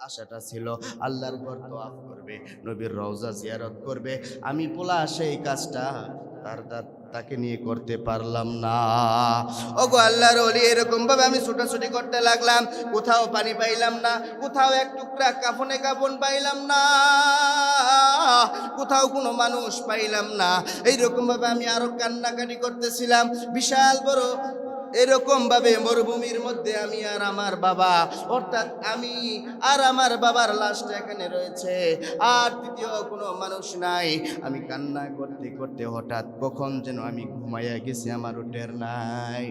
আশাটা ছিল আল্লাহর ঘর তওয়াফ করবে, নবীর রওজা জিয়ারত করবে। আমি পোলা সেই কাজটা তাকে নিয়ে করতে পারলাম না। ওগো আল্লাহর ওলি, এরকম ভাবে আমি ছুটাছুটি করতে লাগলাম, কোথাও পানি পাইলাম না, কোথাও এক টুকরা কাফন পাইলাম না, কোথাও কোনো মানুষ পাইলাম না। এইরকম ভাবে আমি আরো কান্নাকাটি করতেছিলাম। বিশাল বড় এরকম ভাবে মরুভূমির মধ্যে আমি আর আমার বাবা, অর্থাৎ আমি আর আমার বাবার লাশটা এখানে রয়েছে, আর দ্বিতীয় কোনো মানুষ নাই। আমি কান্না করতে করতে হঠাৎ কখন যেন আমি ঘুমাইয়া গেছি, আমারও টের নাই।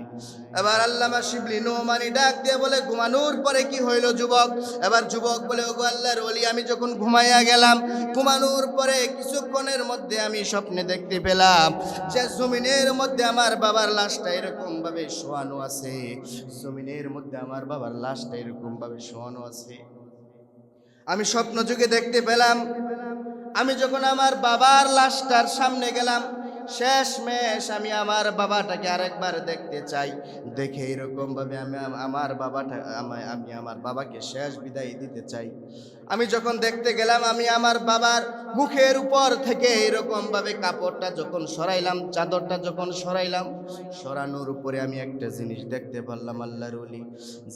এবার আল্লামা শিবলি নোমানি ডাক দিয়ে বলে, ঘুমানোর পরে কি হইল যুবক? এবার যুবক বলে, ওগো আল্লাহর ওলি, আমি যখন ঘুমাইয়া গেলাম, ঘুমানোর পরে কিছুক্ষণের মধ্যে আমি স্বপ্নে দেখতে পেলাম যে জমিনের মধ্যে আমার বাবার লাশটা এরকম ভাবে শোয়ানো আছে, জমিনের মধ্যে আমার বাবার লাশটা এরকম ভাবে শোয়ানো আছে। আমি স্বপ্ন যুগে দেখতে পেলাম, আমি যখন আমার বাবার লাশটার সামনে গেলাম, শেষমেশ আমি আমার বাবাটাকে আরেকবার দেখতে চাই। দেখে এরকম ভাবে আমি আমার বাবাকে শেষ বিদায় দিতে চাই। আমি যখন দেখতে গেলাম, আমি আমার বাবার মুখের উপর থেকে এরকম ভাবে কাপড়টা যখন সরাইলাম, চাদরটা যখন সরাইলাম, সরানোর উপরে আমি একটা জিনিস দেখতে পারলাম আল্লাহর ওলি,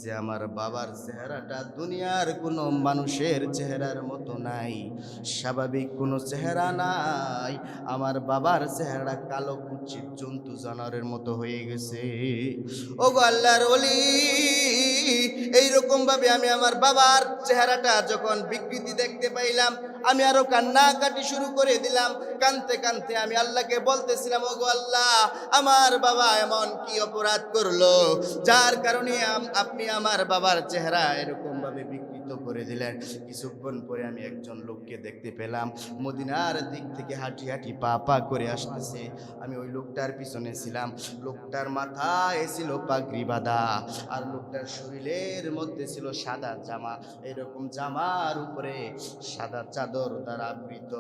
যে আমার বাবার চেহারাটা দুনিয়ার কোনো মানুষের চেহারার মতো নাই, স্বাভাবিক কোনো চেহারা নাই। আমার বাবার চেহারা কালো কুৎসিত জন্তু জানোয়ারের মতো হয়ে গেছে। ওগো আল্লাহর ওলি, এইরকম ভাবে আমি আমার বাবার চেহারাটা যখন বিকৃতি দেখতে পাইলাম, আমি আরো কান্নাকাটি শুরু করে দিলাম। কানতে কানতে আমি আল্লাহকে বলতেছিলাম, ওগো আল্লাহ, আমার বাবা এমন কি অপরাধ করলো যার কারণে আপনি আমার বাবার চেহারা এরকম ভাবে বিকৃত করে দিলেন? কিছুক্ষণ পরে আমি একজন লোককে দেখতে পেলাম, মদিনার দিক থেকে হাঁটি হাঁটি পা পা করে আসতেছে। আমি ওই লোকটার পিছনে ছিলাম। লোকটার মাথায় ছিল পাগড়ি বাঁধা, আর লোকটার শরীরের মধ্যে ছিল সাদা জামা, এরকম জামার উপরে সাদা চাদর দ্বারা আবৃত।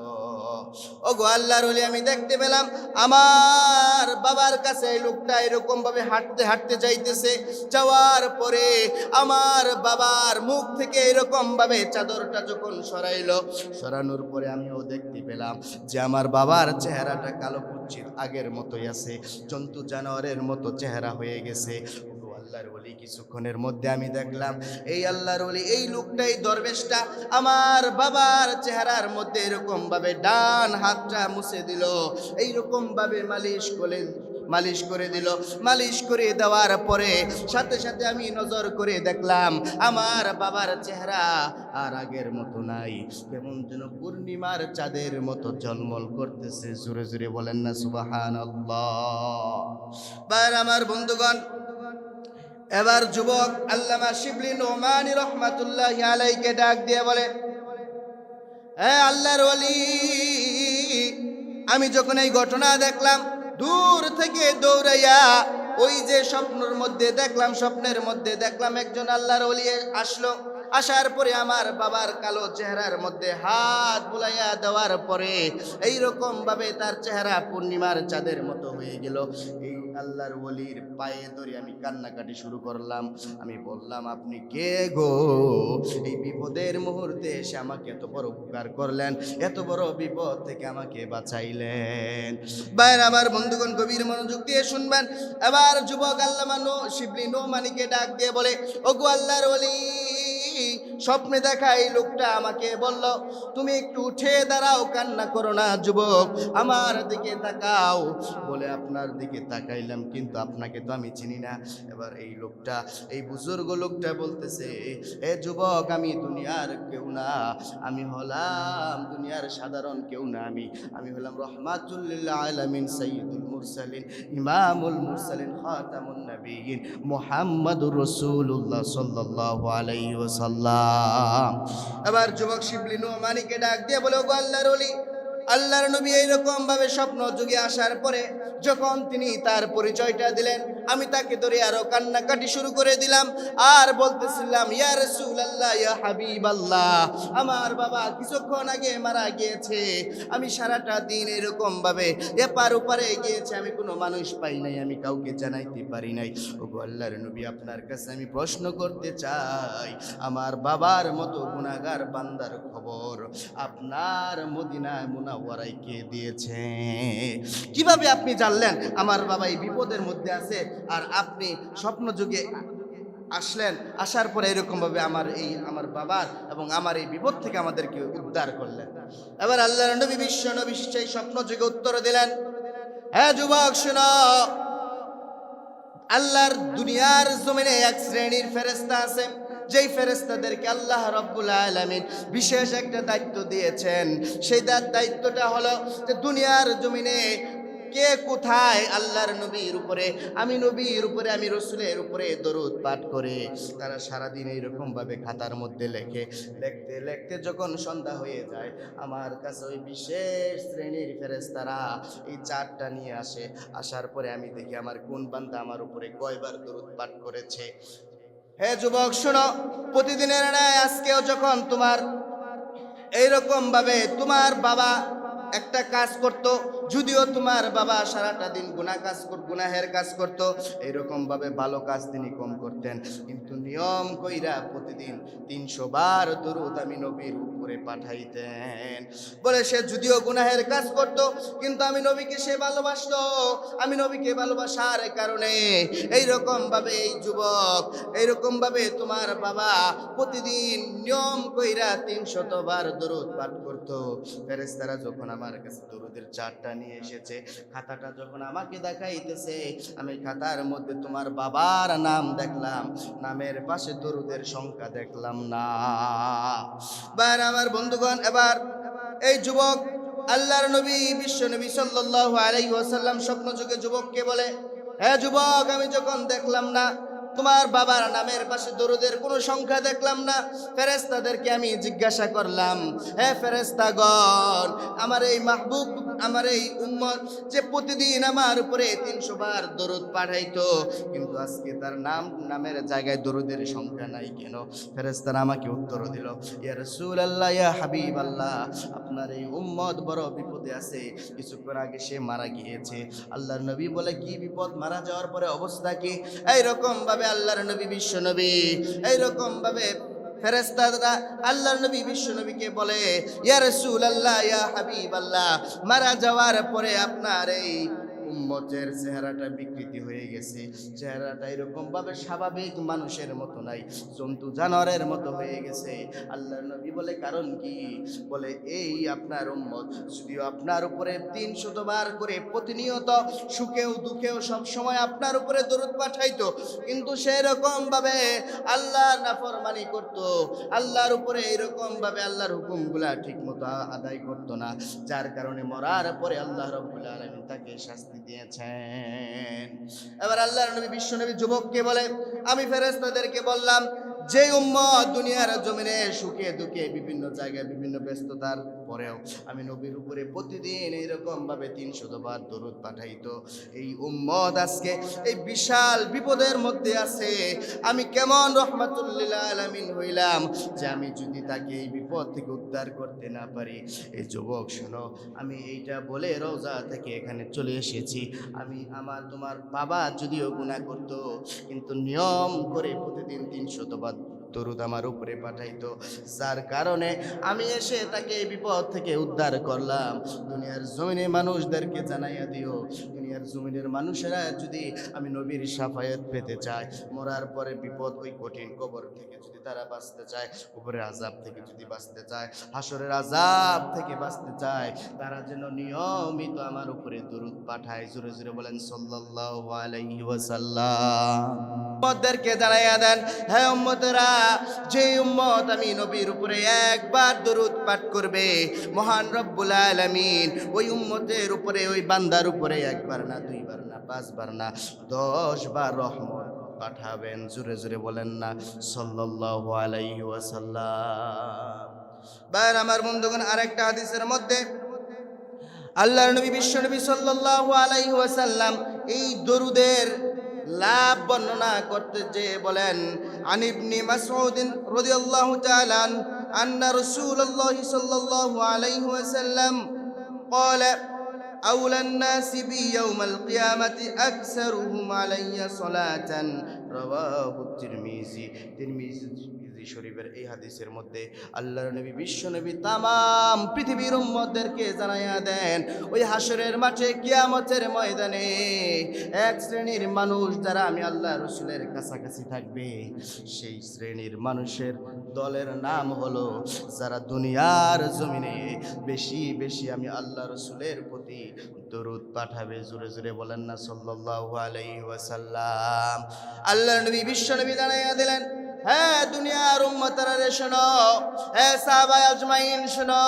ওগো আল্লাহর ওলি, আমি দেখতে পেলাম আমার বাবার কাছে এই লোকটা এরকম ভাবে হাঁটতে হাঁটতে যাইতেছে। যাওয়ার পরে আমার বাবার মুখ থেকে এরকম ভাবে চাদরটা যখন সরাইলো, সরানোর পরে আমিও দেখতে পেলাম যে আমার বাবার চেহারাটা কালো কুৎসিত আগের মতোই আছে, জন্তু জানোয়ারের মতো চেহারা হয়ে গেছে। আল্লাহর ওলি, কিছুক্ষণের মধ্যে আমি দেখলাম এই আল্লাহর ওলি, এই লোকটাই দরবেশটা আমার বাবার চেহারার মধ্যে এরকম ভাবে ডান হাতটা মুছে দিল, এইরকম ভাবে মালিশ করে দিল। মালিশ করে দেওয়ার পরে সাথে সাথে আমি নজর করে দেখলাম আমার বাবার চেহারা আর আগের মতো নাই, কেমন যেন পূর্ণিমার চাঁদের মতো ঝলমল করতেছে। জোরে জোরে বলেন না সুবহানাল্লাহ। ভাইরা আমার, বন্ধুগণ, এবার যুবক আল্লামা শিবলি নোমানি রহমাতুল্লাহি আলাইহিকে ডাক দিয়ে বলে, হে আল্লাহর ওলি, আমি যখন এই ঘটনা দেখলাম, দূর থেকে দৌড়াইয়া ওই যে স্বপ্নের মধ্যে দেখলাম একজন আল্লাহর ওলি আসলো। আসার পরে আমার বাবার কালো চেহারার মধ্যে হাত বুলাইয়া দেওয়ার পরে এইরকম ভাবে তার চেহারা পূর্ণিমার চাঁদের মতো হয়ে গেল। এই আল্লাহর ওলির পায়ে ধরে আমি কান্নাকাটি শুরু করলাম। আমি বললাম, আপনি কে গো? এই বিপদের মুহূর্তে এসে আমাকে এত বড় উপকার করলেন, এত বড় বিপদ থেকে আমাকে বাঁচাইলেন। ভাইরা আমার, বন্ধুগণ, গভীর মনোযোগ দিয়ে শুনবেন। এবার যুবক আল্লামা শিবলি নোমানিকে ডাক দিয়ে বলে, ওগো আল্লাহর ওলি, স্বপ্নে দেখা এই লোকটা আমাকে বলল, তুমি একটু উঠে দাঁড়াও, কান্না করো না যুবক, আমার দিকে তাকাও। বলে আপনার দিকে তাকাইলাম, কিন্তু আপনাকে তো আমি চিনি না। এবার এই লোকটা, এই বুজুর্গ লোকটা বলতেছে, এ যুবক, আমি দুনিয়ার কেউ না, আমি হলাম দুনিয়ার সাধারণ কেউ না, আমি হলাম রহমাতুল লিল আলামিন, সাইয়্যিদুল মুরসালিন, ইমামুল মুরসালিন, খাতামুন নবিয়্যিন, মুহাম্মাদুর রাসূলুল্লাহ সাল্লাল্লাহু আলাইহি ওয়াসাল্লাম। এবার যুবক শিবলি নোমানিকে ডাক দিয়ে বলে, ওগো আল্লাহর ওলি, আল্লাহর নবী এইরকম ভাবে স্বপ্ন যুগে আসার পরে যখন তিনি তার পরিচয়টা দিলেন, আমি তাকে ধরে আরো কান্নাকাটি শুরু করে দিলাম আর বলতেছিলাম, ইয়া রাসূলুল্লাহ, ইয়া হাবিবাল্লাহ, আমার বাবা কিছুক্ষণ আগে মারা গিয়েছে। আমি সারাটা দিন এরকম ভাবে এপার ওপারে গিয়েছে, আমি কোনো মানুষ পাই নাই, আমি কাউকে জানাইতে পারি নাই। ওগো আল্লাহর নবী, আপনার কাছে আমি প্রশ্ন করতে চাই, আমার বাবার মতো গুনাহগার বান্দার খবর আপনার মদিনায় মুনাওয়ারায় কে দিয়েছে? কিভাবে আপনি জানলেন আমার বাবা এই বিপদের মধ্যে আছে, আর আপনি স্বপ্ন যুগে আসলেন, আসার পরে এরকম ভাবে আমার বাবার এবং আমার এই বিপদ থেকে আমাদেরকে উদ্ধার করলেন? এবার আল্লাহর নবী বিশ্ব নবী সেই স্বপ্ন যুগে উত্তর দিলেন, হ্যাঁ যুবক শোনো, আল্লাহর দুনিয়ার জমিনে এক শ্রেণীর ফেরেশতা আছে, যেই ফেরেশতাদেরকে আল্লাহ রাব্বুল আলামিন বিশেষ একটা দায়িত্ব দিয়েছেন। সেই দায়িত্বটা হলো যে দুনিয়ার জমিনে কে কোথায় আল্লাহর নবীর উপরে, আমি নবীর উপরে, আমি রসুলের উপরে দরুদ পাঠ করে তারা সারাদিন এইরকম ভাবে খাতার মধ্যে লেখে। লিখতে লিখতে যখন সন্ধ্যা হয়ে যায়, আমার কাছে ওই বিশেষ শ্রেণীর ফেরেশতারা এই চারটা নিয়ে আসে। আসার পরে আমি দেখি আমার কোন বান্দা আমার উপরে কয়বার দরুদ পাঠ করেছে। হে যুবক শোনো, প্রতিদিনের ন্যায় আজকেও যখন তোমার এইরকম ভাবে তোমার বাবা একটা কাজ করত, যদিও তোমার বাবা সারাটা দিন গুনাহের কাজ করত, এইরকম ভাবে ভালো কাজ তিনি কম করতেন, কিন্তু নিয়ম কইরা প্রতিদিন 300 বার দরুদ আমি নবীর উপরে পাঠাইতেন। বলে সে যদিও গুনাহের কাজ করত, কিন্তু আমি নবীকে সে ভালোবাসতো। আমি নবীকে ভালোবাসার কারণে এইরকম ভাবে এই যুবক, এইরকম ভাবে তোমার বাবা প্রতিদিন নিয়ম কইরা 300 বার দরুদ পাঠ করত। ফেরেশতারা যখন আমার কাছে দরুদের চারটা নিয়ে এসেছে, খাতাটা যখন আমাকে দেখাইতেছে, আমি খাতার মধ্যে তোমার বাবার নাম দেখলাম, নামের পাশে দরুদের সংখ্যা দেখলাম না। বার আমার বন্ধুগণ, এবার এই যুবক আল্লাহর নবী বিশ্ব নবী সাল্লাল্লাহু আলাইহি ওয়াসাল্লাম স্বপ্ন যুগে যুবককে বলে, হ্যাঁ যুবক, আমি যখন দেখলাম না তোমার বাবার নামের পাশে দরুদের কোনো সংখ্যা দেখলাম না, ফেরেশতাদেরকে আমি জিজ্ঞাসা করলাম, হে ফেরেশতাগণ, আমার এই মাহবুব, আমার এই উম্মত যে প্রতিদিন আমার উপরে 300 বার দরুদ পাঠাইতো, কিন্তু আজকে তার নামের জায়গায় দরুদের সংখ্যা নাই কেন? ফেরেশতারা আমাকে উত্তর দিল, ইয়া রাসূলুল্লাহ, ইয়া হাবিবাল্লাহ, আপনার এই উম্মত বড় বিপদে আছে, কিছুক্ষণ আগে সে মারা গিয়েছে। আল্লাহর নবী বলে, কি বিপদ? মারা যাওয়ার পরে অবস্থা কি? এইরকম ভাবে আল্লাহর নবী বিশ্ব নবী এইরকম ভাবে ফেরেশতারা আল্লাহর নবী বিশ্ব নবীকে বলে, ইয়া রাসূলুল্লাহ, ইয়া হাবিবাল্লাহ, মারা যাওয়ার পরে আপনার এই উম্মতের চেহারাটা বিকৃতি হয়ে গেছে, চেহারাটা এরকম ভাবে স্বাভাবিক মানুষের মতো নাই, জন্তু জানোয়ারের মতো হয়ে গেছে। আল্লাহর নবী বলে, কারণ কি? বলে, এই আপনার উম্মত যদিও আপনার উপরে 300 বার করে প্রতিনিয়ত সুখেও দুঃখেও সব সময় আপনার উপরে দরুদ পাঠাইতো, কিন্তু সেরকম ভাবে আল্লাহর নাফরমানি করত, আল্লাহর উপরে এরকম ভাবে আল্লাহর হুকুমগুলা ঠিক মতো আদায় করত না, যার কারণে মরার পরে আল্লাহ রাব্বুল আলামিন তাকে শাস্তি দিয়েছেন। এবার আল্লাহর নবী বিশ্ব নবী যুবককে বলে, আমি ফেরেশতাদেরকে বললাম, যে উম্মত দুনিয়ার জমিনে সুখে দুঃখে বিভিন্ন জায়গায় বিভিন্ন ব্যস্ততার পরেও আমি নবীর উপরে প্রতিদিন এইরকম ভাবে 300 বার দরুদ পাঠাইতো, এই উম্মত আজকে এই বিশাল বিপদের মধ্যে আছে, আমি কেমন রহমাতুল লিল আলামিন হইলাম যে আমি যদি তাকে এই বিপদ থেকে উদ্ধার করতে না পারি। এই যুবক শোনো, আমি এইটা বলে রওজা থেকে এখানে চলে এসেছি। তোমার বাবা যদিও গুনাহ করতো, কিন্তু নিয়ম করে প্রতিদিন 300 বার দরুদ আমার উপরে পাঠাইতো, যার কারণে আমি এসে তাকে এই বিপদ থেকে উদ্ধার করলাম। দুনিয়ার জমিনে মানুষদেরকে জানাইয়া দিও, দুনিয়ার জমিনের মানুষেরা যদি আমি নবীর শাফায়াত পেতে চায়, মরার পরে বিপদ ওই কঠিন কবর থেকে যদি তারা বাঁচতে চায়, উপরের আযাব থেকে যদি বাঁচতে চায়, হাসরের আযাব থেকে বাঁচতে চায়, তারা যেন নিয়মিত আমার উপরে দরুদ পাঠায়। জোরে জোরে বলেন সাল্লাল্লাহু আলাইহি ওয়াসাল্লাম। উম্মতদেরকে জানাইয়া দেন, হে উম্মতেরা, যে উম্মত আমি নবীর উপরে একবার দরুদ পাঠ করবে, মহান রব্বুল আলামিন ওই উম্মতের উপরে, ওই বান্দার উপরে একবার না, 2 বার না, 5 বার না, 10 বার রহমত পাঠাবেন। জোরে জোরে বলেন না সাল্লাল্লাহু আলাইহি ওয়াসাল্লাম। ভাইরা আমার বন্ধুগণ, আরেকটা হাদিসের মধ্যে আল্লাহর নবী বিশ্বনবী সাল্লাল্লাহু আলাইহি ওয়াসাল্লাম এই দরুদের লাভ বর্ণনা করতে যে বলেন, আন ইবনে মাসউদ রাদিয়াল্লাহু তাআলা আন্না রাসূলুল্লাহ সাল্লাল্লাহু আলাইহি ওয়াসাল্লাম قال أولى الناس بي يوم القيامة أكثرهم علي صلاة رواه الترمذي শরীফের এই হাদিসের মধ্যে আল্লাহর নবী বিশ্বনবী তামাম পৃথিবীর উম্মতদেরকে জানাইয়া দেন, ওই হাসরের মাঠে কিয়ামতের ময়দানে এক শ্রেণীর মানুষ যারা আমি আল্লাহ রসুলের কাছাকাছি থাকবে, সেই শ্রেণীর মানুষের দলের নাম হলো যারা দুনিয়ার জমিনে বেশি বেশি আমি আল্লাহ রসুলের প্রতি দরুদ পাঠাবে। জোরে জোরে বলেন না সাল্লাল্লাহু আলাইহি ওয়াসাল্লাম। আল্লাহর নবী বিশ্বনবী জানাইয়া দিলেন, হ্যাঁ দুনিয়ার উম্মতরা রে শোনো, হ্যাঁ সাহাবায়ে আজমাইন শোনো,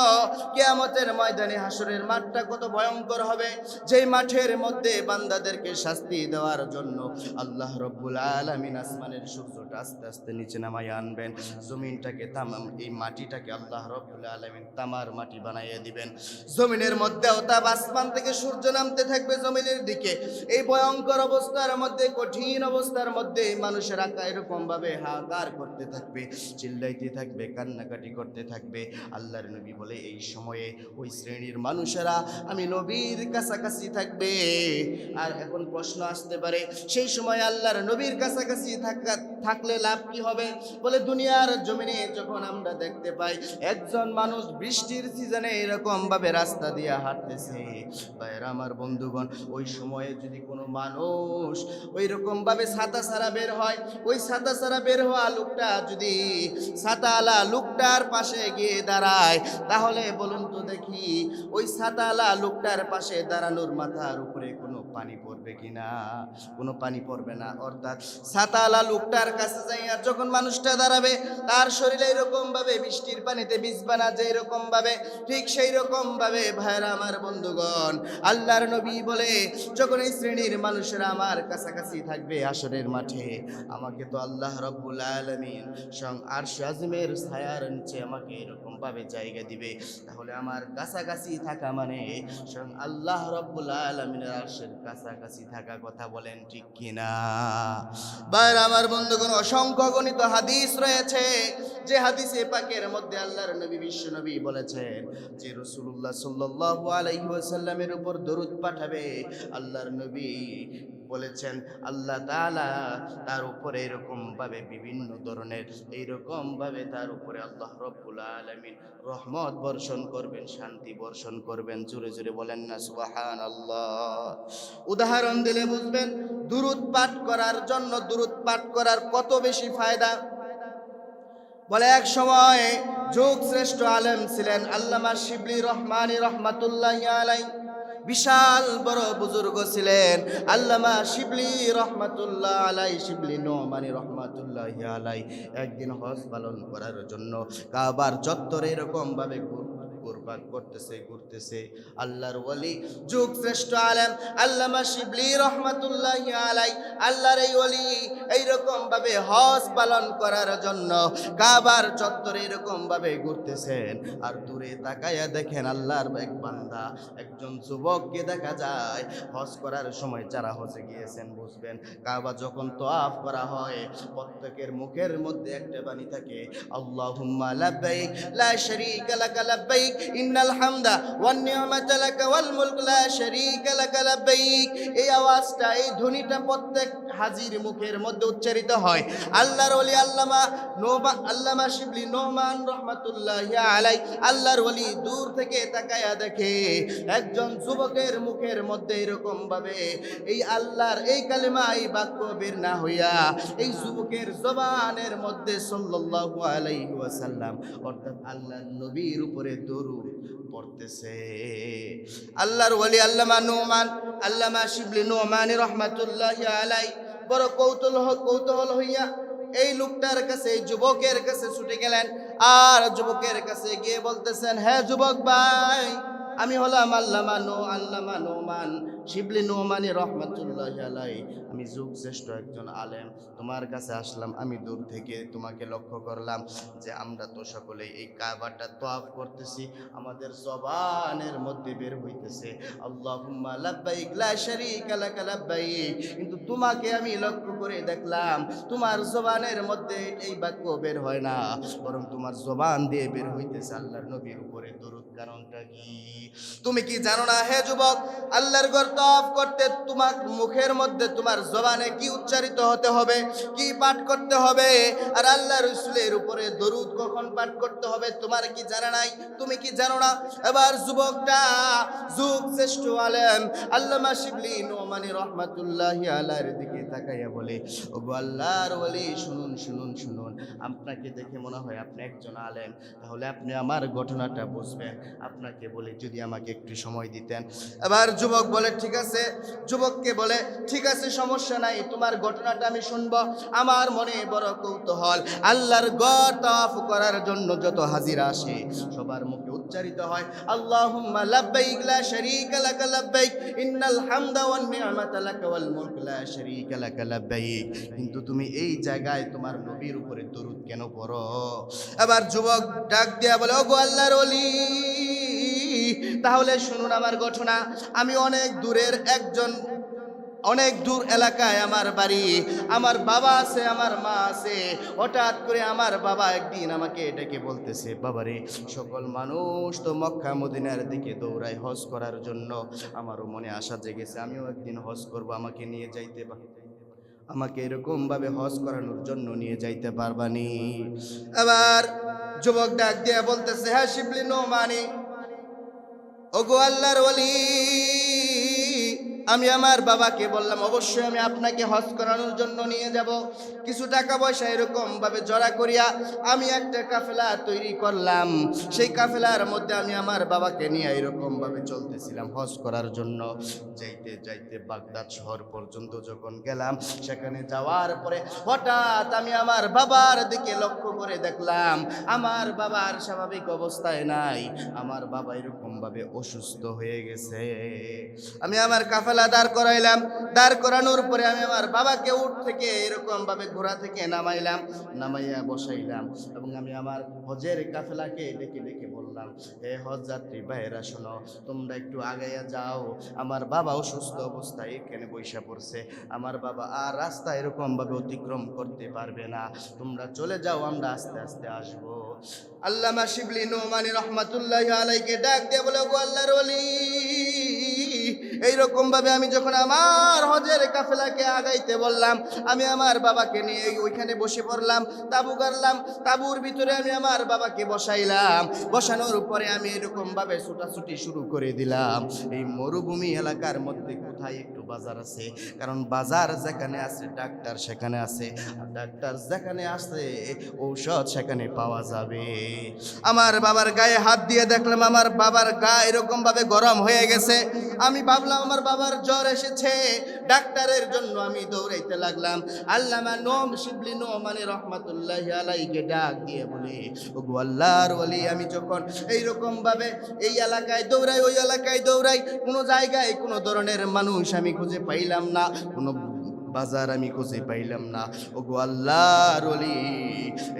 কিয়ামতের ময়দানে হাসরের মাঠটা কত ভয়ঙ্কর হবে, যেই মাঠের মধ্যে বান্দাদেরকে শাস্তি দেওয়ার জন্য আল্লাহ রব্বুল আলামিন আসমানের সূর্যটা আস্তে আস্তে নিচে নামায় আনবেন, জমিনটাকে তামাম এই মাটিটাকে আল্লাহ রব্বুল আলামিন তামার মাটি বানাইয়া দিবেন, জমিনের মধ্যেও তাপ, আসমান থেকে সূর্য নামতে থাকবে জমিনের দিকে। এই ভয়ঙ্কর অবস্থার মধ্যে, কঠিন অবস্থার মধ্যে মানুষেরা এরকম ভাবে হাহাকার করতে থাকবে, চিল্লাইতে থাকবে, কান্নাকাটি করতে থাকবে। আল্লাহর নবী বলে এই সময়ে ওই শ্রেণীর মানুষেরা আমি নবীর কাছাকাছি থাকবে। আর এখন প্রশ্ন আসতে পারে, সেই সময় আল্লাহর নবীর কাছাকাছি থাকলে লাভ কি হবে? বলে দুনিয়ার জমিনে যখন আমরা দেখতে পাই একজন মানুষ বৃষ্টির সিজনে এরকম ভাবে রাস্তা দিয়ে হাঁটতেছে, ভাইরা আমার বন্ধুগণ, ওই সময়ে যদি কোনো মানুষ ওই রকম ভাবে ছাতা ছাড়া বের হয়, ওই ছাতা ছাড়া বের হওয়া লোকটা যদি ছাতাওয়ালা লোকটার পাশে গিয়ে দাঁড়ায়, তাহলে বলুন তো দেখি ওই ছাতাওয়ালা লোকটার পাশে দাঁড়ানোর মাথার উপরে কোনো পানি পড়বে কিনা? কোনো পানি পড়বে না। অর্থাৎ ছাতাওয়ালা লোকটার কাছে যাইয়া যখন মানুষটা দাঁড়াবে, তার শরীরে এরকম ভাবে বৃষ্টির পানিতে ভিজবে না, যে এরকম ভাবে, ঠিক সেই রকম ভাবে ভাইরা আমার বন্ধুগণ, আল্লাহর নবী বলে যখন এই শ্রেণীর মানুষেরা আমার কাছাকাছি থাকবে হাসরের মাঠে, আমাকে তো আল্লাহ রব্বুল আলামিন আরশ আযমের ছায়ার নিচে আমাকে এরকম ভাবে জায়গা দিবে। তাহলে আমার কাছাকাছি থাকা মানে স্বয়ং আল্লাহ রব্বুল আলামিনের আরশের কাছাকাছি থাকা, কথা বলেন ঠিক কিনা? ভাইরা আমার বন্ধুগণ, অসংখ্য গণিত হাদিস রয়েছে, যে হাদিসে পাকের মধ্যে আল্লাহর নবী বিশ্বনবী বলেছেন যে রাসূলুল্লাহ সাল্লাল্লাহু আলাইহি ওয়াসাল্লামের উপর দরুদ পাঠাবে, আল্লাহর নবী বলেছেন আল্লাহ তাআলা তার উপরে এরকম ভাবে বিভিন্ন ধরনের এইরকম ভাবে তার উপরে আল্লাহ রব্বুল আলামিন রহমত বর্ষণ করবেন, শান্তি বর্ষণ করবেন। জোরে জোরে বলেন না সুবহানাল্লাহ। উদাহরণ দিলে বুঝবেন দুরূদ পাঠ করার জন্য, দুরূদ পাঠ করার কত বেশি ফায়দা। বলে এক সময় যুগ শ্রেষ্ঠ আলেম ছিলেন আল্লামা শিবলি রহমানী রহমাতুল্লাহি আলাইহি, বিশাল বড় বুজুর্গ ছিলেন আল্লামা শিবলি রহমাতুল্লাহ আলাইহি, শিবলি নোমানী রহমাতুল্লাহি আলাইহি। একদিন হজ পালন করার জন্য কাবার চত্বরে এরকম ভাবে ঘুরপাক ঘুরতেছে আল্লাহর ওলি, যুগ শ্রেষ্ঠ আলেম আল্লামা শিবলি রহমাতুল্লাহি আলাইহি, আল্লাহর এই ওলি এইরকম ভাবে হজ পালন করার জন্য কাবার চত্বরে এরকম ভাবে ঘুরতেছেন। আর দূরে তাকায়া দেখেন আল্লাহর এক বান্দা, একজন যুবককে দেখা যায় হজ করার সময়, যারা হজে গিয়েছেন বুঝবেন, কাবা যখন তওয়াফ করা হয় প্রত্যেকের মুখের মধ্যে একটা বাণী থাকে, আল্লাহুম্মা লাব্বাইক লা শারীকা লাকা লাব্বাইক ইন্নাল হামদা ওয়ান নি'মাতা লাকা ওয়াল মুলক লা শারীকা লাকা লাব্বাইক। এই আওয়াজটা, এই ধ্বনিটা প্রত্যেক হাজির মুখের মধ্যে উচ্চারিত হয়। আল্লাহর ওলি আল্লামা শিবলি নোমান রহমাতুল্লাহি আলাইহি, আল্লাহর ওলি দূর থেকে তাকায়া দেখে একজন যুবকের মুখের মধ্যে এরকম ভাবে এই আল্লাহর এই কালিমা, এই বাক্য বের না হইয়া এই যুবকের জবানের মধ্যে সাল্লাল্লাহু আলাইহি ওয়াসাল্লাম অর্থাৎ আল্লাহর নবীর উপরে দরুদ পড়তেছে। আল্লাহর ওলি আল্লামা শিবলি নোমানী রহমাতুল্লাহি আলাইহি বড় কৌতূহল হইয়া এই লোকটার কাছে, এই যুবকের কাছে ছুটে গেলেন। আর যুবকের কাছে গিয়ে বলতেছেন, হ্যাঁ যুবক ভাই, আমি হলাম আল্লামা নোমান শিবলি নোমানি রহমাতুল্লাহি আলাইহি, আমি যুগ শ্রেষ্ঠ একজন আলেম, তোমার কাছে আসলাম। আমি দূর থেকে তোমাকে লক্ষ্য করলাম যে আমরা তো সকলেই এই কাবাটা তওয়াফ করতেছি, আমাদের জবানের মধ্যে বের হইতেছে আল্লাহুম্মা লাব্বাইক লা শারীকা লাকা লাব্বাইক, কিন্তু তোমাকে আমি লক্ষ্য করে দেখলাম তোমার জবানের মধ্যে এই বাক্য বের হয় না, বরং তোমার জবান দিয়ে বের হইতেছে আল্লাহর নবীর উপরে দরুদ। কারণটা কি তুমি কি জানো না হে যুবক? আল্লাহর ঘর তওয়াফ করতে তোমার মুখের মধ্যে, তোমার জবানে কি উচ্চারিত হতে হবে, কি পাঠ করতে হবে, আর আল্লাহ রাসূলের উপরে দরুদ কখন পাঠ করতে হবে তোমার কি জানা নাই? তুমি কি জানো না? এবার যুবকটা যুগ শ্রেষ্ঠ আলেম আল্লামা শিবলি নোমানি রহমাতুল্লাহি আলাইহির দিকে তাকাইয়া বলে, ওগো আল্লাহর ওলি, শুনুন শুনুন শুনুন, আপনাকে দেখে মনে হয় আপনি একজন আলেম, তাহলে আপনি আমার ঘটনাটা বুঝবেন, আপনাকে বলে যদি আমাকে একটু সময় দিতেন। এবার যুবক বলে ঠিক আছে, যুবককে বলে ঠিক আছে, সমস্যা নাই, তোমার ঘটনাটা আমি শুনবো। আমার মনে বড় কৌতূহল, আল্লাহর ঘর তওয়াফ করার জন্য যত হাজিরা আসে সবার মুখে উচ্চারিত হয় আল্লাহুম্মা লাব্বাইক লা শারীকা লাকা লাব্বাইক ইন্নাল হামদা ওয়ান নি'মাতা লাকা ওয়াল মুলক লা শারীকা লাকা লাব্বাইক, কিন্তু তুমি এই জায়গায় তোমার নবীর উপরে দরুদ কেন পড়ো? এবার যুবক ডাক দিয়া বলে, ওগো আল্লাহর ওলি, তাহলে শুনুন আমার ঘটনা। আমি অনেক দূরের একজন, অনেক দূর এলাকায় আমার বাড়ি, আমার বাবা আছে, আমার মা আছে। হঠাৎ করে আমার বাবা একদিন আমাকে ডেকে বলতেছে, বাবারে, সকল মানুষ তো মক্কা মদিনার দিকে দৌড়ায় হজ করার জন্য, আমারও মনে আশা জেগেছে আমিও একদিন হজ করব, আমাকে নিয়ে যাইতে আমাকে এরকম ভাবে হজ করানোর জন্য নিয়ে যাইতে পারবানি? এবার যুবক ডাক দিয়ে বলতেছে, হ্যাঁ শিবলি নোমানি, ওগো আল্লাহর ওলি, আমি আমার বাবাকে বললাম অবশ্যই আমি আপনাকে হজ করানোর জন্য নিয়ে যাব। কিছু টাকা পয়সা এরকম ভাবে জড়া করিয়া আমি একটা কাফেলা তৈরি করলাম। সেই কাফেলার মধ্যে আমি আমার বাবাকে নিয়ে এরকম ভাবে চলতেছিলাম হজ করার জন্য। যাইতে যাইতে বাগদাদ শহর পর্যন্ত যখন গেলাম, সেখানে যাওয়ার পরে হঠাৎ আমি আমার বাবার দিকে লক্ষ্য করে দেখলাম আমার বাবার স্বাভাবিক অবস্থায় নাই, আমার বাবা এরকম ভাবে অসুস্থ হয়ে গেছে। আমি আমার কাফেলা দাঁড় করাইলাম, দাঁড় করানোর পরে আমি আমার বাবাকে উঠ থেকে এরকম ভাবে ঘোড়া থেকে নামাইলাম, নামাইয়া বসাইলাম, এবং আমি আমার হজের কাফেলাকে ডেকে ডেকে বললাম, হে হজ যাত্রী ভাইয়েরা শোনো, তোমরা একটু আগাইয়া যাও, আমার বাবা অসুস্থ অবস্থায় এখানে বৈশা পড়ছে, আমার বাবা আর রাস্তা এরকম ভাবে অতিক্রম করতে পারবে না, তোমরা চলে যাও, আমরা আস্তে আস্তে আসবো। আল্লামা শিবলি নোমানি রহমাতুল্লাহি আলাইহিকে ডাক দিয়ে বলে, ওগো আল্লাহর ওলি, এইরকম ভাবে আমি যখন আমার হজের কাফেলাকে আগাইতে বললাম, আমি আমার বাবাকে নিয়ে ওইখানে বসে পড়লাম, তাবু গাড়লাম, তাবুর ভিতরে আমি আমার বাবাকে বসাইলাম, বসানোর পরে আমি এরকম ভাবে ছুটাছুটি শুরু করে দিলাম। এই মরুভূমি এলাকার মধ্যে কোথায় একটু বাজার আছে, কারণ বাজার যেখানে আছে ডাক্তার সেখানে আছে, আর ডাক্তার যেখানে আছে ঔষধ সেখানে পাওয়া যাবে। আমার বাবার গায়ে হাত দিয়ে দেখলাম আমার বাবার গা এরকম ভাবে গরম হয়ে গেছে। আমি ভাবলাম আমার বাবার জ্বর এসেছে, ডাক্তারের জন্য আমি দৌড়াইতে লাগলাম। আল্লামা শিবলি নোমানি রহমাতুল্লাহি আলাইহিকে ডাক দিয়ে বলি, ওগো আল্লাহর ওলি, আমি যখন এইরকম ভাবে এই এলাকায় দৌড়াই, ওই এলাকায় দৌড়াই, কোনো জায়গায় কোনো ধরনের মানুষ আমি খুঁজে পাইলাম না, কোনো বাজার আমি খুঁজে পাইলাম না। ওগো আল্লাহর ওলি,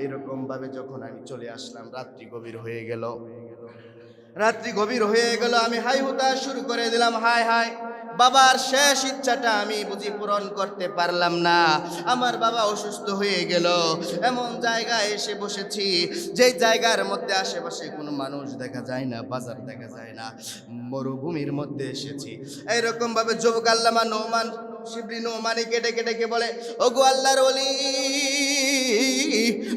এইরকম ভাবে যখন আমি চলে আসলাম, রাত্রি গভীর হয়ে গেল, রাত্রি গভীর হয়ে গেল, আমি হাই হুতাশ শুরু করে দিলাম, হায় হায়, বাবার শেষ ইচ্ছাটা আমি বুঝি পূরণ করতে পারলাম না, আমার বাবা অসুস্থ হয়ে গেল। এমন জায়গায় এসে বসেছি যেই জায়গার মধ্যে আশেপাশে কোনো মানুষ দেখা যায় না, বাজার দেখা যায় না, মরুভূমির মধ্যে এসেছি। এইরকম ভাবে যুবক আল্লামা শিবলি নোমানিকে ডেকে ডেকে বলে, ওগো আল্লাহর ওলি,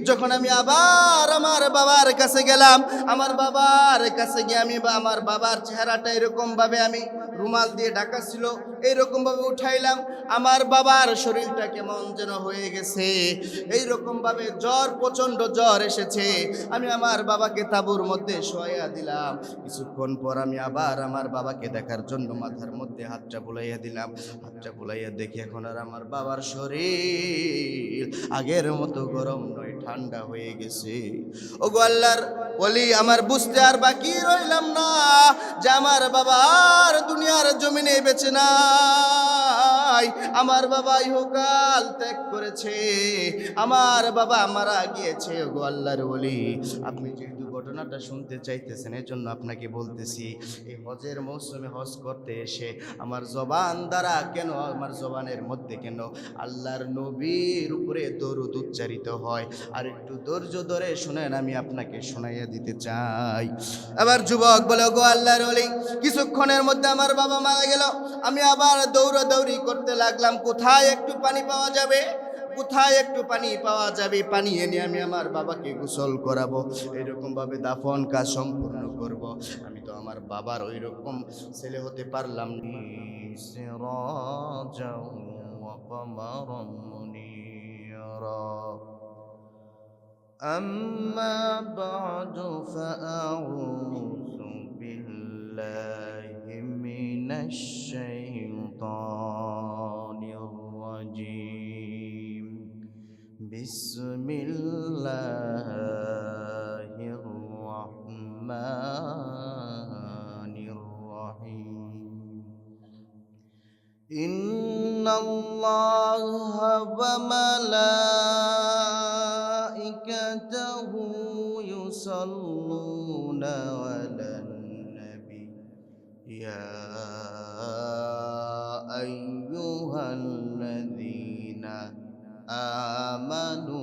যখন আমি আবার আমার বাবার কাছে গেলাম, আমার বাবার কাছে গিয়ে আমি আমার বাবার চেহারাটা এরকম ভাবে আমি রুমাল দিয়ে ঢাকা ছিল, এইরকম ভাবে উঠাইলাম, আমার বাবার শরীরটা কেমন যেন হয়ে গেছে, এইরকম ভাবে জ্বর, প্রচন্ড জ্বর এসেছে। আমি আমার বাবাকে তাঁবুর মধ্যে শোয়া দিলাম। কিছুক্ষণ পর আমি আবার আমার বাবাকে দেখার জন্য মাথার মধ্যে হাতটা বুলাইয়া দিলাম, হাতটা বুলাইয়া দেখি এখন আর আমার বাবার শরীর আগের মতো গরম নয়, ঠান্ডা হয়ে গেছে। ওগো আল্লাহর বলি আমার বুঝতে আর বাকি রইলাম না যে আমার বাবা আর দুনিয়ার জমিনে বেঁচে নাই। আমার বাবা ইহকাল ত্যাগ করেছে, আমার বাবা মারা গিয়েছে। গো আল্লাহর ওলি, আপনি যেহেতু ঘটনাটা শুনতে চাইতেছেন এজন্য আপনাকে বলতেছি, এই হজের মৌসুমে হজ করতে এসে আমার জবান দ্বারা কেন, আমার জবানের মধ্যে কেন আল্লাহর নবীর উপরে দরুদ উচ্চারিত হয়। আর একটু ধৈর্য ধরে শুনেন, আমি আপনাকে শোনাইয়া দিতে চাই। আবার যুবক বলে, গো আল্লাহর ওলি, কিছুক্ষণের মধ্যে আমার বাবা মারা গেল। আমি আবার দৌড়াদৌড়ি করতে লাগলাম, কোথায় একটু পানি পাওয়া যাবে, কোথায় একটু পানি পাওয়া যাবে, পানি এনে আমি আমার বাবাকে গোসল করাবো, এরকম ভাবে দাফন কাজ সম্পূর্ণ করব। আমি তো আমার বাবার ওই রকম ছেলে হতে পারলাম না। সিরাজাও ওয়া কমারাম মুনীরা। আম্মা বা'দু ফাআউযু বিল্লাহি মিনাশ শাইতানির রাজীম। বিসমিল্লাহির রাহমানির রহিম। ইন্নাল্লাহা ওয়া মালাইকাতাহু ইউসাল্লুনা আলান নবী ইয়া আইয়ুহাল্লাযীনা আমানু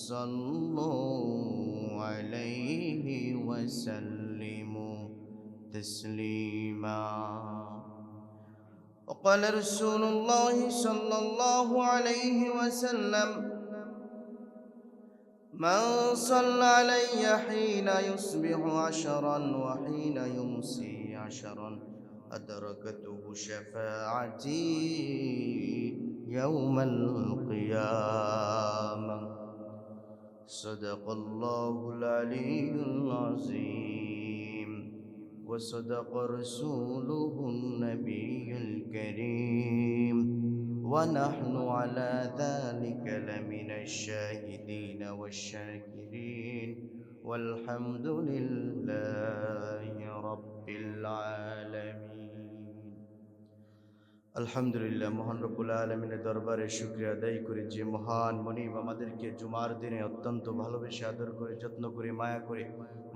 সাল্লু আলাইহি ওয়া সাল্লিমু তাসলিমা। وقال رسول الله صلى الله عليه وسلم: من صلى علي حين يصبح 10 وحين يمسي 10 أدركته شفاعتي يوم القيامة. صدق الله العلي العظيم وصدق رسوله النبي الكريم ونحن على ذلك لمن الشاهدين والشاكرين والحمد لله رب العالمين. আলহামদুলিল্লাহ, মহান রব্বুল আলামিনের দরবারে শুকরিয়া আদায় করি যে মহান মনিব আমাদেরকে জুমার দিনে অত্যন্ত ভালোবেসে আদর করে যত্ন করে মায়া করে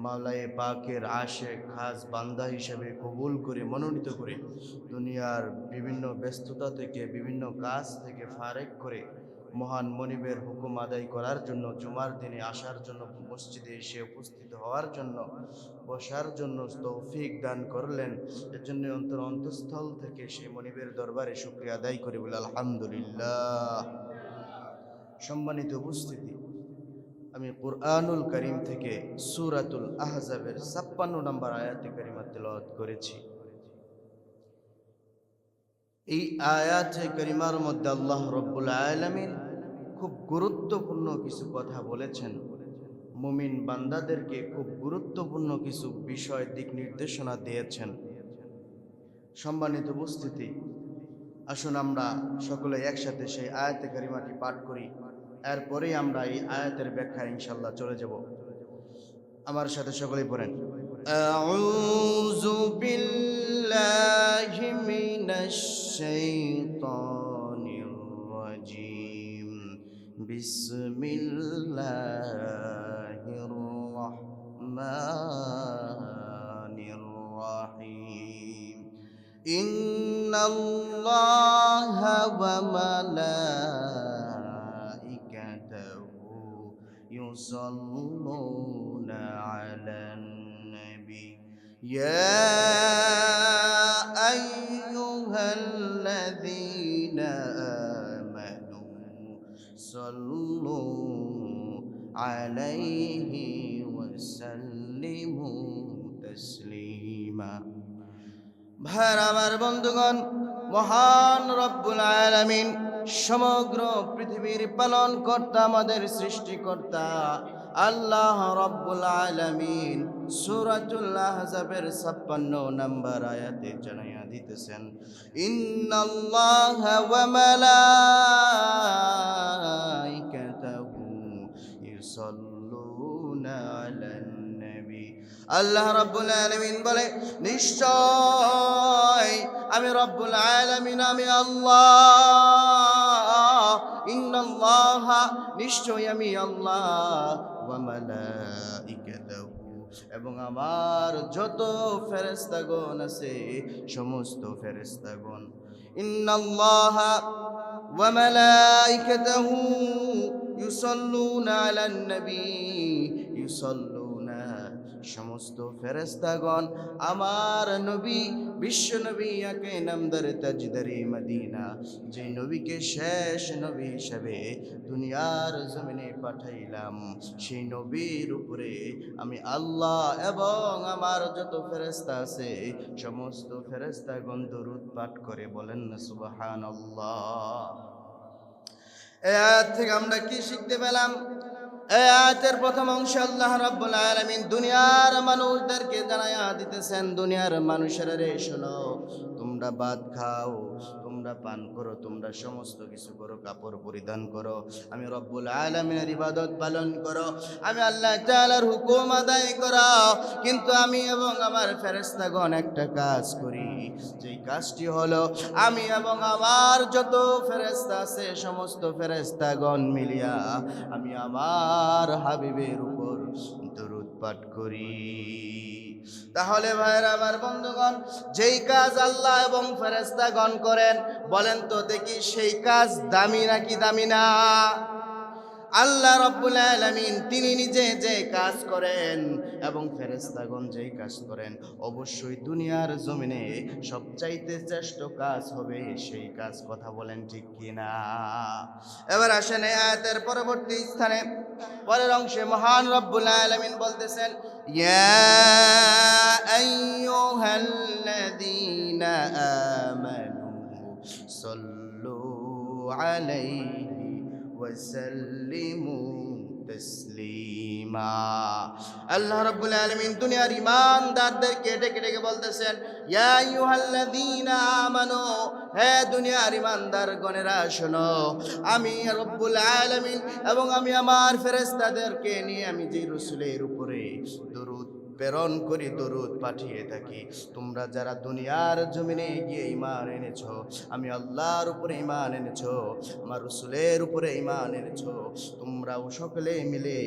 মাওলায়ে পাকের আশিক খাস বান্দা হিসেবে কবুল করে মনোনীত করে দুনিয়ার বিভিন্ন ব্যস্ততা থেকে বিভিন্ন কাজ থেকে ফারেক করে মহান মনিবের হুকুম আদায় করার জন্য, জুমার দিনে আসার জন্য, মসজিদে এসে উপস্থিত হওয়ার জন্য, বসার জন্য তৌফিক দান করলেন। এর জন্য অন্তঃস্থল থেকে সেই মনিবের দরবারে শুকরিয়া আদায় করে বলে আলহামদুলিল্লাহ। সম্মানিত উপস্থিতি, আমি কুরআনুল কারীম থেকে সূরাতুল আহজাবের ৫৬ নম্বর আয়াতে কারিমা তেলাওয়াত করেছি। এই আয়াতে কারিমার মধ্যে আল্লাহ রব্বুল আলামিন খুব গুরুত্বপূর্ণ কিছু কথা বলেছেন। মুমিন বান্দাদেরকে খুব গুরুত্বপূর্ণ কিছু বিষয় দিক নির্দেশনা দিয়েছেন। সম্মানিত উপস্থিতি, আসুন আমরা সকলে একসাথে সেই আয়াতে কারিমাটি পাঠ করি, এরপরেই আমরা এই আয়াতের ব্যাখ্যা ইনশাআল্লাহ চলে যাব। আমার সাথে সকলেই পড়েন, আউযু বিল্লাহি মিনাশ শাইতানির রাজীম। বিসমিল্লাহির রাহমানির রহিম। ইন্নাল্লাহা ওয়া মালাইকাতাহু ইউসাল্লুনা আলান নবী ইয়া আইয়ুহাল্লাযীনা আমানু সাল্লু আলাইহি ওয়া সাল্লিমু তাসলিমা। ভাইরা আমার, বন্ধুগণ, মহান রব্বুল আলামিন সমগ্র পৃথিবীর পালন কর্তা, আমাদের সৃষ্টিকর্তা আল্লাহ রব্বুল আলামিন সূরাতুল আহজাবের ৫৬ নম্বর আয়াতে জানাইয়া দিতেছেন, ইন্নাল্লাহা ওয়া মালাইকাতাহু ইউসাল্লুনা على النبي আল্লাহ রাব্বুল আলামিন বলে নিশ্চয় আমি রব্বুল আলামিন আমি আল্লাহ ইন্নাল্লাহা নিশ্চয় আমি আল্লাহ ওয়া মালাইকাতুহু এবং আমার যত ফেরেশতাগণ আছে সমস্ত ফেরেশতাগণ ইন্নাল্লাহা ওয়া মালাইকাতুহু ইউসাল্লুনা আলান নবী ইউসাল্লুনা সমস্ত ফেরেশতাগণ আমার নবী বিশ্ব নবী আকে নামদার তাজদারি মদিনা যে নবীকে শেষ নবী হিসাবে দুনিয়ার জমিনে পাঠাইলাম সেই নবীর উপরে আমি আল্লাহ এবং আমার যত ফেরেশতা আছে সমস্ত ফেরেশতাগণ দরুদ পাঠ করে বলেন না সুবহানাল্লাহ। এই আয়াত থেকে আমরা কি শিখতে পেলাম? এই আয়াতের প্রথম অংশে আল্লাহ রাব্বুল আলামিন দুনিয়ার মানুষদেরকে জানায়া দিতেছেন, দুনিয়ার মানুষেরা রে শোনো, তোমরা ভাত খাও, তোমরা পান করো, তোমরা সমস্ত কিছু করো, কাপড় পরিধান করো, আমি রব্বুল আলামিনের ইবাদত পালন করো, আমি আল্লাহ তাআলার হুকুম আদায় করো। কিন্তু আমি এবং আমার ফেরেশতাগণ একটা কাজ করি, যেই কাজটি হলো আমি এবং আমার যত ফেরেশতা আছে সমস্ত ফেরেশতাগণ মিলিয়া আমি আমার হাবিবের উপর দরুদ পাঠ করি। তাহলে ভাইরা আমার বন্ধুগণ, যেই কাজ আল্লাহ এবং ফেরেশতাগণ করেন বলেন তো দেখি সেই কাজ দামি নাকি দামি না? আল্লাহ রাব্বুল আলামিন তিনি নিজে যে কাজ করেন এবং ফেরেশতাগণ যেই কাজ করেন অবশ্যই দুনিয়ার জমিনে সবচাইতে শ্রেষ্ঠ কাজ হবে সেই কাজ। কথা বলেন ঠিক কিনা? এবার আসেন এই আয়াতের পরবর্তী স্থানে পরের অংশে মহান রব্বুল আলামিন বলতেছেন, ইয়া আইয়ুহাল্লাযীনা আমানু সাল্লু আলাইহি ওয়াসাল্লিমু তাসলিমা। আল্লাহ রাব্বুল আলামিন দুনিয়ার ঈমানদারদেরকে ডেকে ডেকে বলতেছেন, ইয়া আইয়ুহাল্লাযীনা আমানু, হে দুনিয়ার ঈমানদারগণেরা শোনো, আমি রব্বুল আলামিন এবং আমি আমার ফেরেশতাদেরকে নিয়ে আমি যে রাসূলের উপরে দরুদ প্রেরণ করি, দরুদ পাঠিয়ে থাকি, তোমরা যারা দুনিয়ার জমিনে গিয়ে ঈমান এনেছো, আমি আল্লাহর উপরে ঈমান এনেছো, আমার রাসূলের উপরে ঈমান এনেছো, তোমরাও সকলে মিলে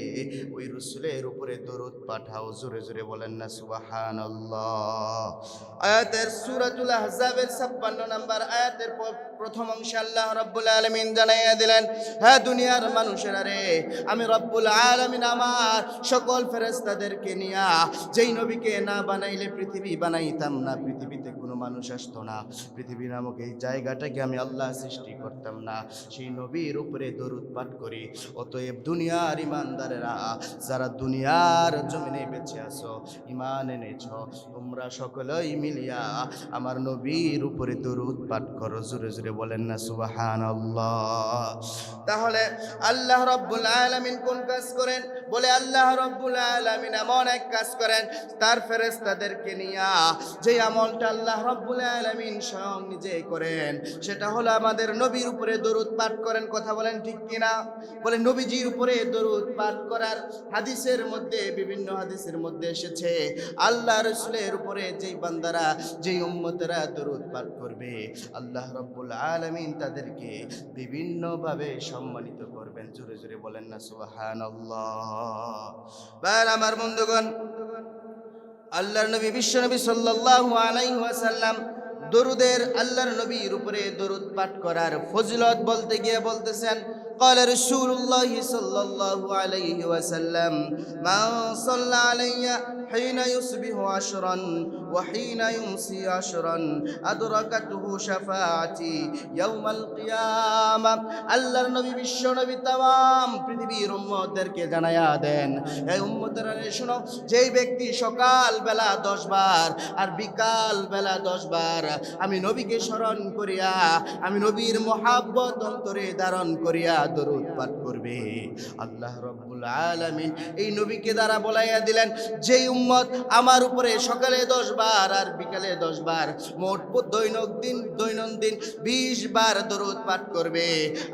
ওই রাসূলের উপরে দরুদ পাঠাও। জোরে জোরে বলেন না সুবহানাল্লাহ। আয়াতের সূরাতুল আহজাবের 56 নম্বর আয়াতের প্রথম অংশে আল্লাহ রাব্বুল আলামিন জানাইয়া দিলেন, হ্যাঁ দুনিয়ার মানুষেরা রে, আমি রব্বুল আলামিন আমার সকল ফেরেশতাদেরকে নিয়া যেই নবীকে না বানাইলে পৃথিবী বানাইতাম না, পৃথিবীতে কোনো মানুষ আসতো না, পৃথিবী নামক এই জায়গাটাকে আমি আল্লাহ সৃষ্টি করতাম না, সেই নবীর উপরে দরুদ পাঠ করি। অতএব দুনিয়ার ঈমানদারেরা যারা দুনিয়ার জমিনে বেঁচে আছো, ঈমান এনেছো, তোমরা সকলেই মিলিয়া আমার নবীর উপরে দরুদ পাঠ করো। জোরে জোরে বলেন না সুবহানাল্লাহ। তাহলে আল্লাহ রাব্বুল আলামিন কোন কাজ করেন? বলে আল্লাহ রাব্বুল আলামিন এমন এক কাজ করেন তার ফেরেশতাদেরকে নিয়া, যে আমলটা আল্লাহ রাব্বুল আলামিন স্বয়ং নিজে করেন, সেটা হলো আমাদের নবীর উপরে দরুদ পাঠ করেন। কথা বলেন ঠিক কিনা? বলে নবীজির উপরে দরুদ পাঠ করার হাদিসের মধ্যে, বিভিন্ন হাদিসের মধ্যে এসেছে আল্লাহ রাসূলের উপরে যেই বান্দারা, যেই উম্মতেরা দরুদ পাঠ করবে আল্লাহ রাব্বুল আলামিন তাদেরকে বিভিন্নভাবে সম্মানিত করবেন। জোরে জোরে বলেন না সুবহানাল্লাহ। ভাইরা আমার বন্ধুগণ, আল্লাহর নবী বিশ্বনবী সাল্লাল্লাহু আলাইহি ওয়াসাল্লাম দরুদের, আল্লাহর নবীর উপরে দরুদ পাঠ করার ফজিলত বলতে গিয়ে বলতেছেন, قال رسول الله صلى الله عليه وسلم من صلى علي حين يصبح عشرا وحين يمسي عشرا أدركته شفاعتي يوم القيامة। আল্লাহর নবী বিশ্ব নবী तमाम পৃথিবীর উম্মতদেরকে জানায়া দেন, এই উম্মতেরা শোনো, যেই ব্যক্তি সকাল বেলা 10 বার আর বিকাল বেলা 10 বার আমি নবীকে স্মরণ করিয়া, আমি নবীর মহব্বত অন্তরে ধারণ করিয়া দরুদ পাঠ করবে, আল্লাহ রাব্বুল আলামিন এই নবীকে দ্বারা বলাইয়া দিলেন, যেই উম্মত আমার উপরে সকালে 10 বার আর বিকালে 10 বার মোট দৈনন্দিন 20 বার দরুদ পাঠ করবে,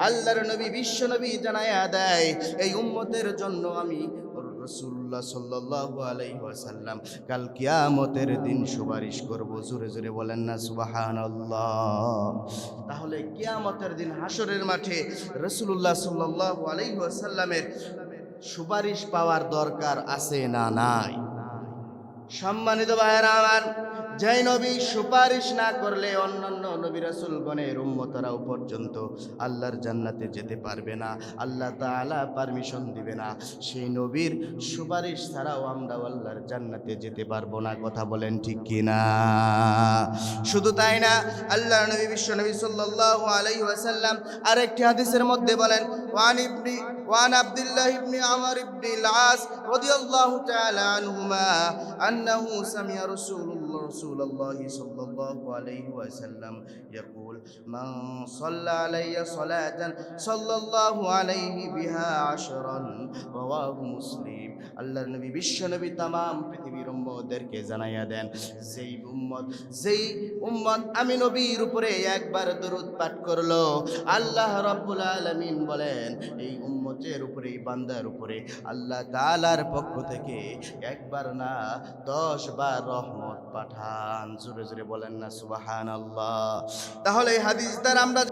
আল্লাহর নবী বিশ্ব নবী জানায়া দেয় এই উম্মতের জন্য আমি রাসূলুল্লাহ রাসূলুল্লাহ সাল্লাল্লাহু আলাইহি ওয়াসাল্লাম কাল কিয়ামতের দিন সুপারিশ করব। জোরে জোরে বলেন না সুবহানাল্লাহ। তাহলে কিয়ামতের দিন হাসরের মাঠে রাসূলুল্লাহ সাল্লাল্লাহু আলাইহি ওয়াসাল্লামের সুপারিশ পাওয়ার দরকার আছে না নাই? সম্মানিত ভাইয়েরা আমার, যে নবী সুপারিশ না করলে অন্যান্য নবী রাসূলগণের উম্মতরাও পর্যন্ত আল্লাহর জান্নাতে যেতে পারবে না, আল্লাহ তাআলা পারমিশন দিবে না, সেই নবীর সুপারিশ ছাড়াও আমরা আল্লাহর জান্নাতে যেতে পারবো না। কথা বলেন ঠিক কি না? শুধু তাই না, আল্লাহর নবী বিশ্বনবী সাল্লাল্লাহু আলাইহি ওয়াসাল্লাম আরেকটি হাদিসের মধ্যে বলেন, ওয়ান আব্দুল্লাহ ইবনে আমর ইবনে আল-আস রাদিয়াল্লাহু তাআলা আনহুমা আন্নাহু সামি'a রাসূলুল্লাহ সাল্লাল্লাহু আলাইহি ওয়াসাল্লাম ইয়াকুল মান সাল্লা আলাইয়া সালাতান সাল্লাল্লাহু আলাইহি বিহা আশরান, রাওয়াহু মুসলিম। আল্লাহর নবী বিশ্বনবী तमाम পৃথিবীর উম্মতদেরকে জানাইয়া দেন, যেই উম্মত আমি নবীর উপরে একবার দরুদ পাঠ করলো, আল্লাহ রাব্বুল আলামিন বলেন এই উম্মতের উপরে, এই বান্দার উপরে আল্লাহ তাআলার পক্ষ থেকে একবার না 10 বার রহমত পাঠান। জোরে জোরে বলেন না সুবহানাল্লাহ। তাহলে এই হাদিস দ্বারা আমরা